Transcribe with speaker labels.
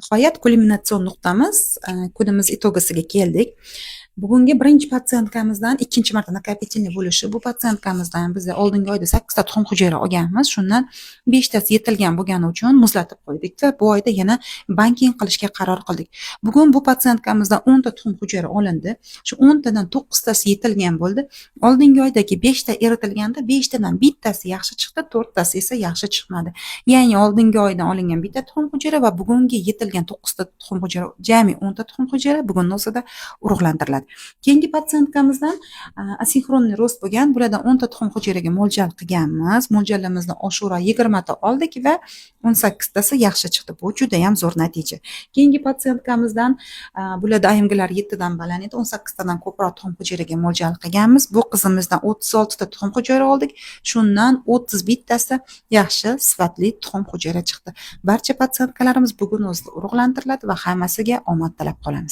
Speaker 1: Nihoyat kulminatsion nuqtamiz, kunimiz itogisiga keldik. Bugungi birinchi patsientkamizdan ikkinchi marta накопительный bo'lishi. Bu patsientkamizdan biz oldingi oyda 8 ta tuxum hujayra olganmiz. Shundan 5 tasi yetilgan bo'lgani uchun muzlatib qo'ydik va bu oyda yana banking qilishga qaror qildik. Bugun bu patsientkamizdan 10 ta tuxum hujayra olindi. Shu 10 tadan 9 tasi yetilgan bo'ldi. Oldingi oydagi 5 ta eritilganda 5 tadan bittasi yaxshi chiqdi, 4 tasi esa yaxshi chiqmadi. Ya'ni oldingi oydan olingan bitta tuxum hujayra va bugungi yetilgan 9 ta tuxum hujayra, jami 10 ta tuxum hujayra bugun o'zida urug'lantiriladi. Keyingi patsientkamizdan asinxronniy ro'st bo'lgan. Bulardan 10 ta tuxum hujayraga mo'ljal qilganmiz. Mo'ljalimizni oshura 20 ta oldik va 18 tasi yaxshi chiqdi. Bu juda ham zo'r natija. Keyingi patsientkamizdan bularda AMGlar 7 dan baland edi. 18 tadan ko'proq tuxum hujayraga mo'ljal qilganmiz. Bu qizimizdan 36 ta tuxum hujayra oldik. Shundan 31 tasi yaxshi, sifatli tuxum hujayra chiqdi. Barcha patsientkalarimiz bugun o'zida urug'lantiriladi va hammasiga omad tilab qolamiz.